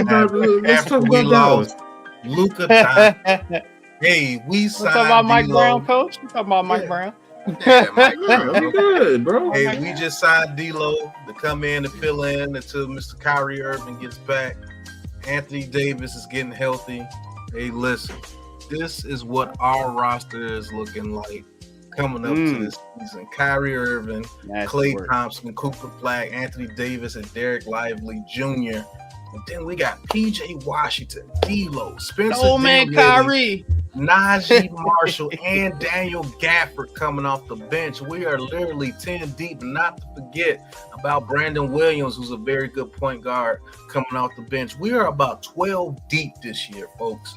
Let's talk we about lost Luka Doncic. Hey, we signed. Talking about Mike D-Lo. Brown, coach. You talking about Mike Brown? Yeah, Mike Yeah, Brown. good, bro. Hey, we just signed D-Lo to come in and fill in until Mr. Kyrie Irving gets back. Anthony Davis is getting healthy. Hey, listen, this is what our roster is looking like coming up to this season. Kyrie Irving, Klay Thompson, Cooper Flagg, Anthony Davis, and Derek Lively Jr. And then we got P.J. Washington, D-Lo, Spencer Dinwiddie, Kyrie, Najee Marshall, and Daniel Gafford coming off the bench. We are literally 10 deep, not to forget about Brandon Williams, who's a very good point guard coming off the bench. We are about 12 deep this year, folks.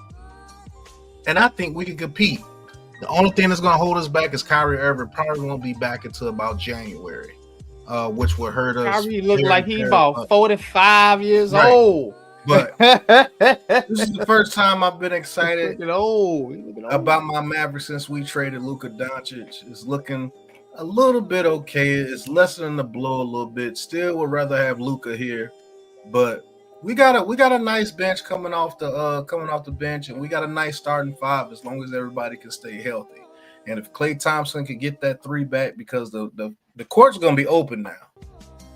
And I think we can compete. The only thing that's going to hold us back is Kyrie Irving probably won't be back until about January, which will hurt us. Kyrie look like he's about 45 years old. But this is the first time I've been excited about my Mavericks since we traded Luka Doncic. It's looking a little bit okay. It's lessening the blow a little bit. Still would rather have Luka here, but we got a nice bench coming off the bench, and we got a nice starting five as long as everybody can stay healthy. And if Klay Thompson can get that three back, because the court's gonna be open now.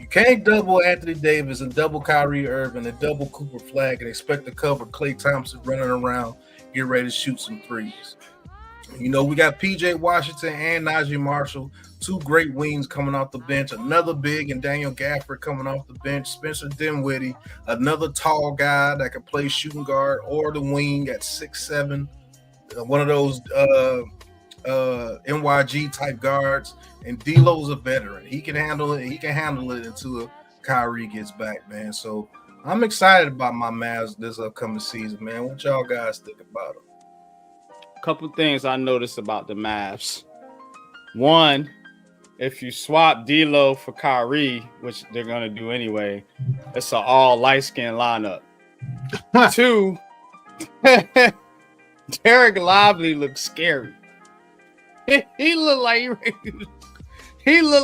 You can't double Anthony Davis and double Kyrie Irving and double Cooper Flagg and expect to cover Klay Thompson running around, get ready to shoot some threes. You know, we got P.J. Washington and Najee Marshall, two great wings coming off the bench. Another big and Daniel Gafford coming off the bench. Spencer Dinwiddie, another tall guy that can play shooting guard or the wing at 6'7", one of those NYG type guards. And D-Lo's a veteran. He can handle it. He can handle it until Kyrie gets back, man. So I'm excited about my Mavs this upcoming season, man. What y'all guys think about them? Couple things I noticed about the Mavs. One, if you swap D-Lo for Kyrie, which they're gonna do anyway, it's an all light-skinned lineup. Two, Derek Lively looks scary. He looked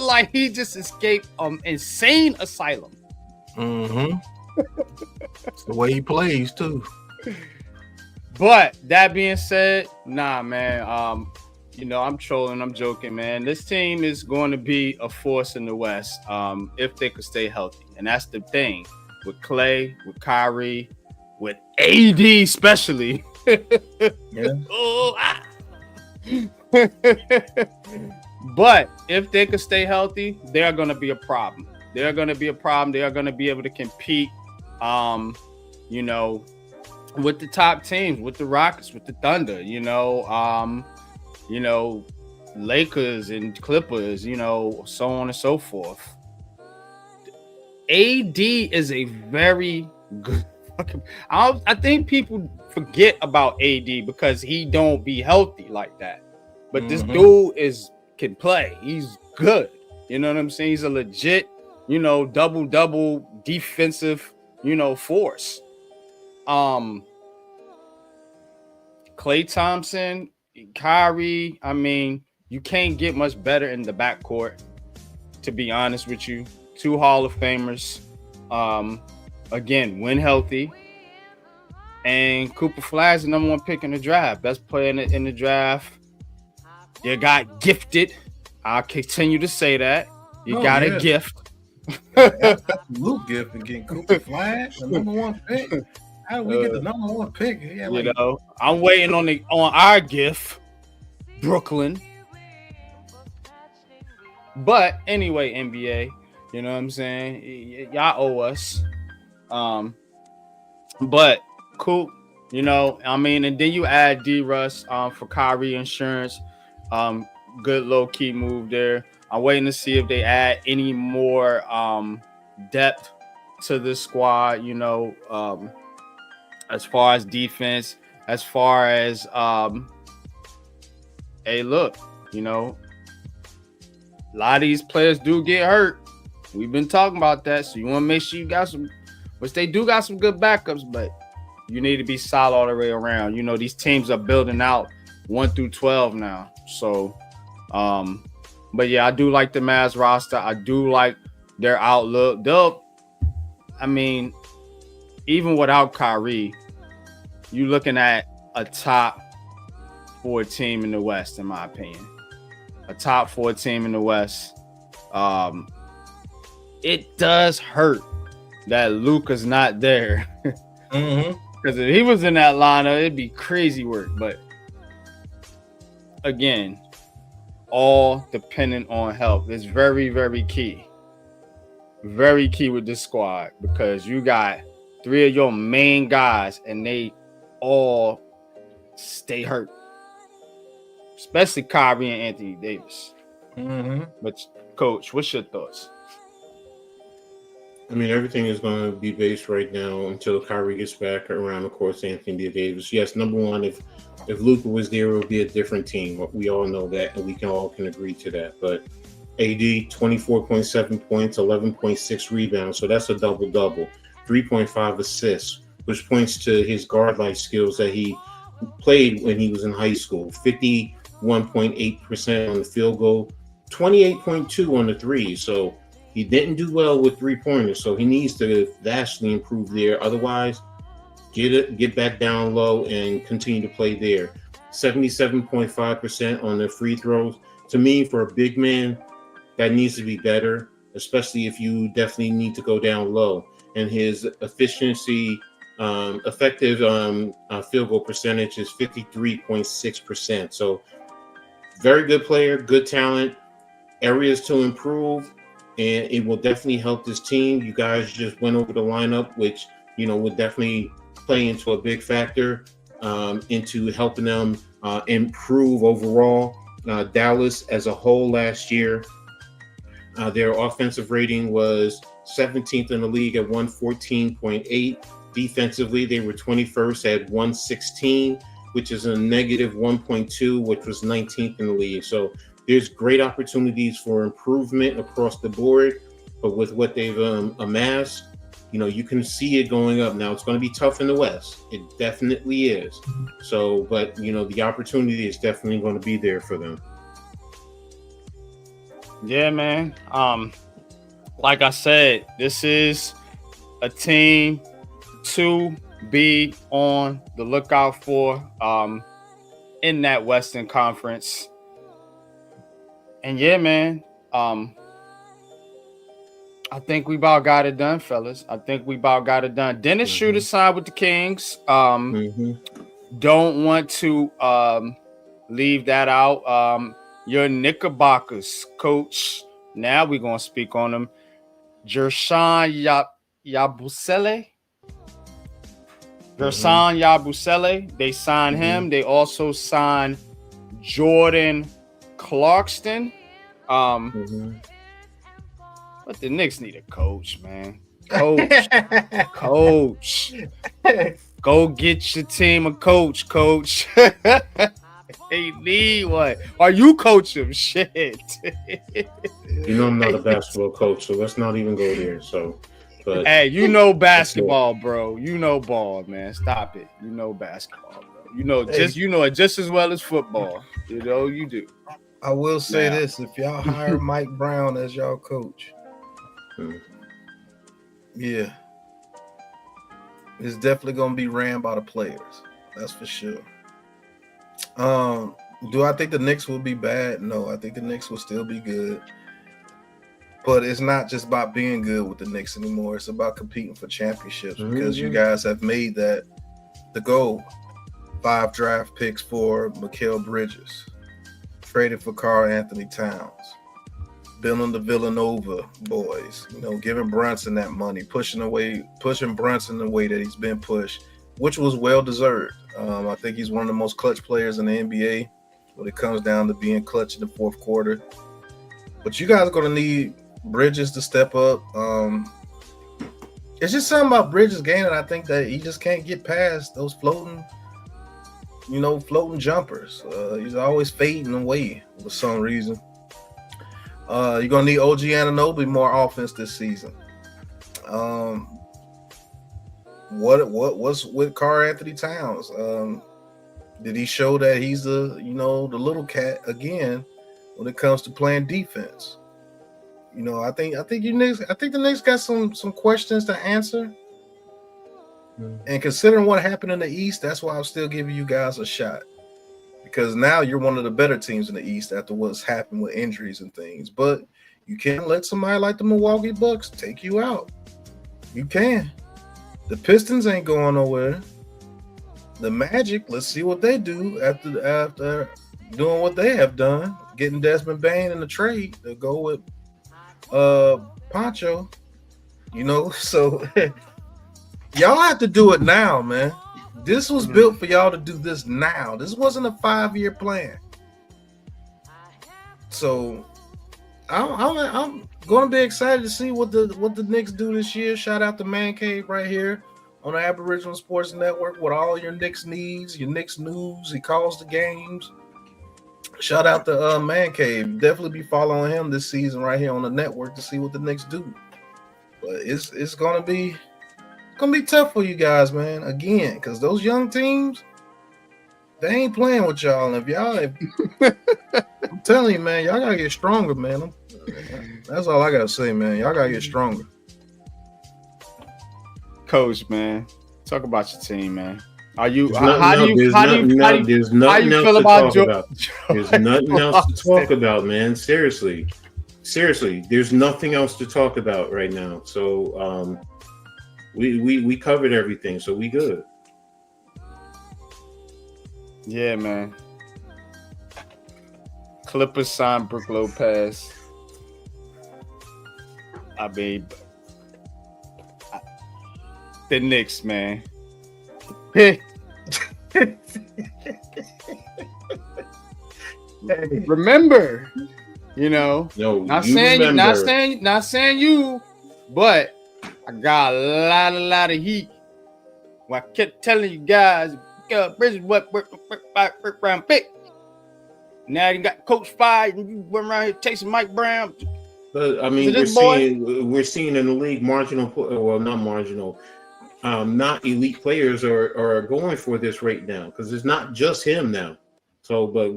like he just escaped insane asylum. Mm-hmm. It's the way he plays too. But that being said, nah, man. You know, I'm trolling, I'm joking, man. This team is going to be a force in the West, if they could stay healthy. And that's the thing with Klay, with Kyrie, with AD especially. Yeah. But if they could stay healthy, they're going to be a problem. They're going to be a problem. They are going to be able to compete, you know, with the top teams, with the Rockets, with the Thunder, you know, Lakers and Clippers, you know, so on and so forth. AD is a very good fucking. I think people forget about AD because he don't be healthy like that. But this dude can play. He's good. You know what I'm saying? He's a legit, you know, double defensive, you know, force. Klay Thompson, Kyrie, I mean, you can't get much better in the backcourt, to be honest with you. Two Hall of Famers. Again, when healthy. And Cooper Flagg's the number one pick in the draft. Best player in the draft. You got gifted. I'll continue to say that. You got a gift. Absolute gift and getting Cooper Flagg, the number one pick. How did we get the number one pick? Yeah, you know, I'm waiting on our gift, Brooklyn. But anyway, NBA, you know what I'm saying? Y'all owe us. But cool, you know, I mean, and then you add D-Russ for Kyrie insurance. Good low-key move there. I'm waiting to see if they add any more depth to this squad, you know, as far as defense, as far as hey, look, you know, a lot of these players do get hurt. We've been talking about that, so you want to make sure you got some, which they do got some good backups, but you need to be solid all the way around. You know, these teams are building out 1 through 12 now. So, but yeah, I do like the Mavs roster. I do like their outlook. I mean, even without Kyrie, you looking at a top 4 team in the West, in my opinion. A top 4 team in the West. It does hurt that Luka's not there. Because if he was in that lineup, it'd be crazy work. But again, all dependent on health. It's very, very key. Very key with this squad because you got 3 of your main guys and they all stay hurt. Especially Kyrie and Anthony Davis. But Coach, what's your thoughts? I mean, everything is going to be based right now until Kyrie gets back around, of course, Anthony Davis. Yes, number one, if Luka was there, it would be a different team. We all know that, and we can agree to that. But AD, 24.7 points, 11.6 rebounds. So that's a double-double. 3.5 assists, which points to his guard-like skills that he played when he was in high school. 51.8% on the field goal, 28.2 on the three. So he didn't do well with three-pointers, so he needs to vastly improve there. Otherwise, get back down low and continue to play there. 77.5% on the free throws. To me, for a big man, that needs to be better, especially if you definitely need to go down low. And his effective field goal percentage is 53.6%. So very good player, good talent, areas to improve. And it will definitely help this team. You guys just went over the lineup, which, would definitely play into a big factor into helping them improve overall. Dallas as a whole last year, their offensive rating was 17th in the league at 114.8. Defensively, they were 21st at 116, which is a negative 1.2, which was 19th in the league. So there's great opportunities for improvement across the board, but with what they've amassed, you can see it going up. Now, it's going to be tough in the West. It definitely is. So, but, the opportunity is definitely going to be there for them. Yeah, man. Like I said, this is a team to be on the lookout for in that Western Conference. And yeah, man, I think we about got it done, fellas. I think we about got it done. Dennis Schroeder signed with the Kings. Don't want to leave that out. Your Knickerbockers coach. Now we're gonna speak on him. Gershon Yabusele. Gershon Yabusele. They signed him. They also signed Jordan Clarkson. But the Knicks need a coach, man. Coach. Go get your team a coach. They need one. Are you coaching? Shit. I'm not a basketball coach, so let's not even go there. So, but hey, basketball, bro. Ball, man. Stop it. Basketball, bro. It just as well as football. You do. I will say this: if y'all hire Mike Brown as y'all coach, yeah, it's definitely gonna be ran by the players. That's for sure. Do I think the Knicks will be bad? No, I think the Knicks will still be good. But it's not just about being good with the Knicks anymore. It's about competing for championships because you guys have made that the goal. 5 draft picks for Mikal Bridges. Traded for Karl Anthony Towns. Building the Villanova boys. Giving Brunson that money. Pushing Brunson the way that he's been pushed, which was well-deserved. I think he's one of the most clutch players in the NBA when it comes down to being clutch in the fourth quarter. But you guys are going to need Bridges to step up. It's just something about Bridges' game that I think that he just can't get past those floating jumpers. He's always fading away for some reason. You're going to need OG Anunoby more offense this season. What's with Karl Anthony Towns? Did he show that he's the little cat again when it comes to playing defense? I think the Knicks got some questions to answer. And considering what happened in the East, that's why I'm still giving you guys a shot. Because now you're one of the better teams in the East after what's happened with injuries and things. But you can't let somebody like the Milwaukee Bucks take you out. You can. The Pistons ain't going nowhere. The Magic, let's see what they do after doing what they have done, getting Desmond Bane in the trade to go with Poncho. So y'all have to do it now, man. This was built for y'all to do this now. This wasn't a 5-year plan. So I'm going to be excited to see what the Knicks do this year. Shout out to Man Cave right here on the Aboriginal Sports Network with all your Knicks needs, your Knicks news. He calls the games. Shout out to Man Cave. Definitely be following him this season right here on the network to see what the Knicks do. But it's gonna be tough for you guys, man. Again, because those young teams, they ain't playing with y'all. And I'm telling you, man, y'all gotta get stronger, man. That's all I gotta say, man. Y'all gotta get stronger. Coach, man, talk about your team, man. How do you feel about Joe? There's nothing else to talk about, man. Seriously, there's nothing else to talk about right now. So we covered everything, so we good. Yeah, man. Clippers signed Brook Lopez. The Knicks, man. Remember, not saying you, but I got a lot of heat. Well, I kept telling you guys, Bridges, what round pick. Now you got Coach fired, and you went around here chasing Mike Brown. But I mean, we're seeing in the league not elite players are going for this right now because it's not just him now. So, but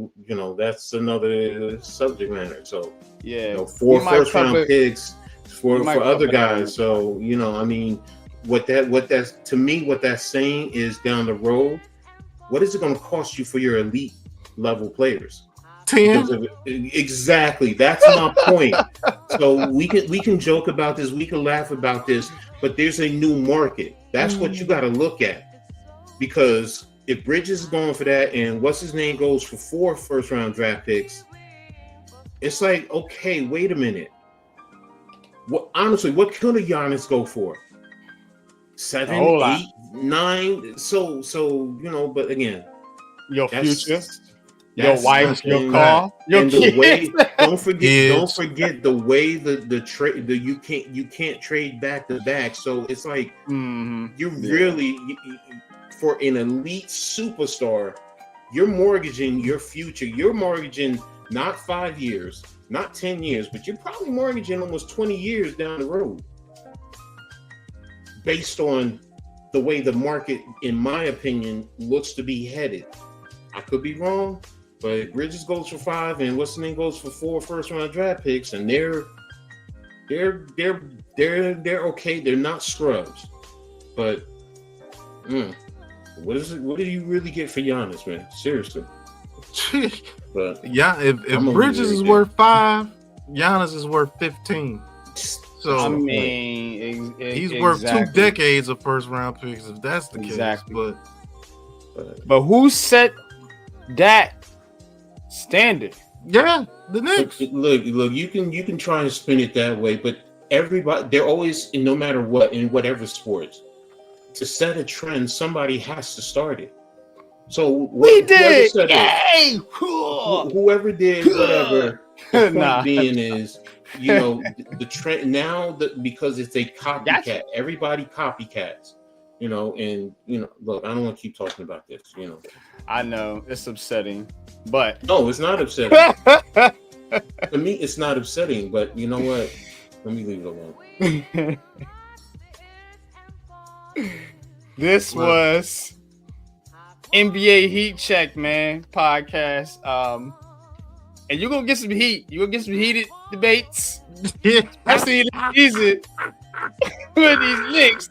that's another subject matter. So, yeah, 4 first round picks for other guys. So, I mean, what that's saying is down the road, what is it going to cost you for your elite level players? 10. Exactly. That's my point. So we can joke about this, we can laugh about this, but there's a new market. That's what you got to look at. Because if Bridges is going for that and what's his name goes for 4 first round draft picks, it's like, okay, wait a minute. What could a Giannis go for? 7, 8, 9. So but again, your future. Your wife, your car, your and kids. The way, don't forget the way the trade you can't trade back to back. So it's like really for an elite superstar, you're mortgaging your future. You're mortgaging not 5 years, not 10 years, but you're probably mortgaging almost 20 years down the road, based on the way the market, in my opinion, looks to be headed. I could be wrong. But Bridges goes for 5, and what's the name goes for 4 first round draft picks, and they're okay. They're not scrubs, but what is it? What do you really get for Giannis, man? Seriously. But yeah, if Bridges is worth 5, Giannis is worth 15. So I mean, he's worth 2 decades of first round picks if that's the case. But who set that standard? Yeah, the Knicks. Look, you can try and spin it that way, but everybody, they're always, no matter what, in whatever sports, to set a trend, somebody has to start it. So we did. Whoever did whatever. The point being is, the trend now because it's a copycat. Everybody copycats. And look, I don't want to keep talking about this. I know it's upsetting, but no, it's not upsetting. To me, it's not upsetting, but you know what? Let me leave it alone. This was NBA Heat Check, man, podcast. And you're gonna get some heat. You're gonna get some heated debates. Especially in the season. with these Knicks.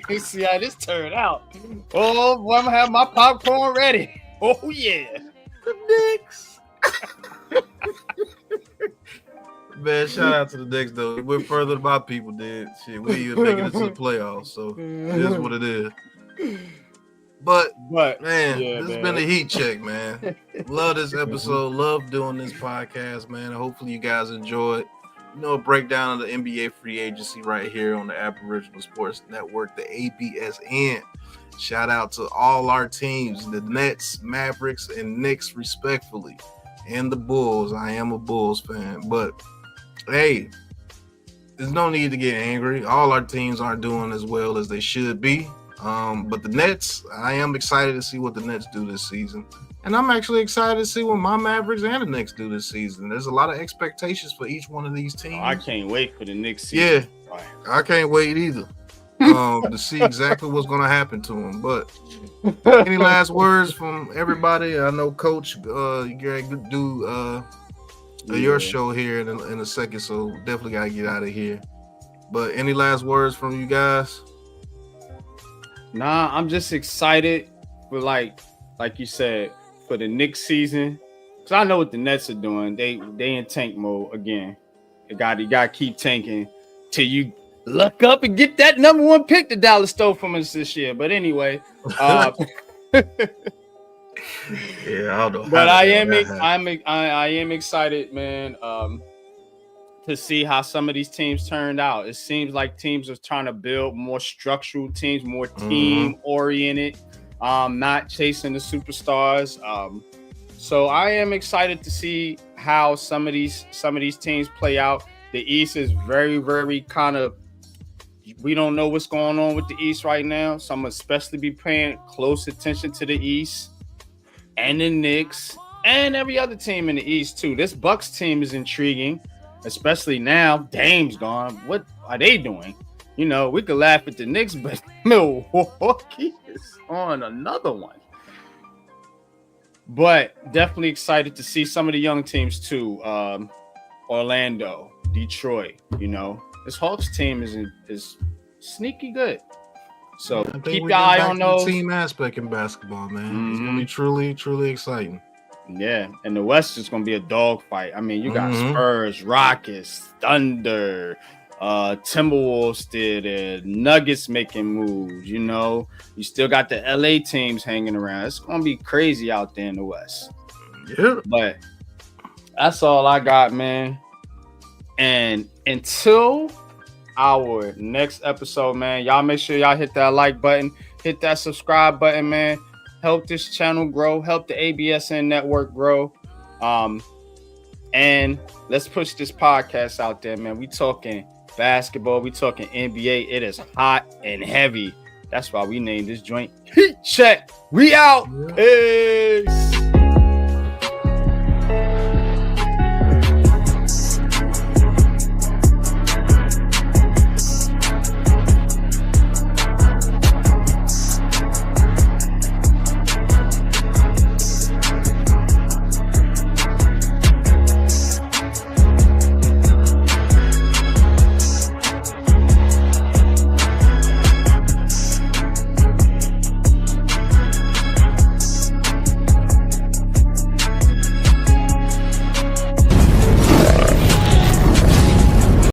Let's see how this turned out. Oh, boy, I'm gonna have my popcorn ready. Oh yeah, the Knicks. Man, shout out to the Knicks though. We're further than my people did. Shit, we even making it to the playoffs, so it is what it is. But man, yeah, this has been a heat check, man. Love this episode. Love doing this podcast, man. Hopefully you guys enjoy it. You know, a breakdown of the NBA free agency right here on the Aboriginal Sports Network, the ABSN. Shout out to all our teams, the Nets, Mavericks, and Knicks, respectfully, and the Bulls. I am a Bulls fan, but hey, there's no need to get angry. All our teams aren't doing as well as they should be. But the Nets, I am excited to see what the Nets do this season. And I'm actually excited to see what my Mavericks and the Knicks do this season. There's a lot of expectations for each one of these teams. I can't wait for the Knicks season. Yeah, I can't wait either to see exactly what's going to happen to them. But any last words from everybody? I know, Coach, you got to do your show here in a second, so definitely got to get out of here. But any last words from you guys? Nah, I'm just excited for like you said, for the Knicks season. Cause I know what the Nets are doing. They in tank mode again. You gotta keep tanking till you luck up and get that number one pick that Dallas stole from us this year. But anyway, yeah, I don't know. But I am excited, man. To see how some of these teams turned out. It seems like teams are trying to build more structural teams, more team oriented, not chasing the superstars. So I am excited to see how some of these teams play out. The East is very, very kind of, we don't know what's going on with the East right now. So I'm especially be paying close attention to the East and the Knicks and every other team in the East too. This Bucks team is intriguing. Especially now, Dame's gone. What are they doing? You know, we could laugh at the Knicks, but Milwaukee is on another one. But definitely excited to see some of the young teams too. Orlando, Detroit. You know, this Hawks team is sneaky good. So keep your eye on those. The team aspect in basketball, man. It's gonna be truly, truly exciting. Yeah, and the West is going to be a dogfight. I mean, you got Spurs, Rockets, Thunder, Timberwolves still there, Nuggets making moves, you know. You still got the LA teams hanging around. It's going to be crazy out there in the West. Yeah. But that's all I got, man. And until our next episode, man, y'all make sure y'all hit that like button, hit that subscribe button, man. Help this channel grow, help the ABSN network grow. And let's push this podcast out there, man. We talking basketball, we talking NBA. It is hot and heavy. That's why we named this joint Heat Check. We out. Peace.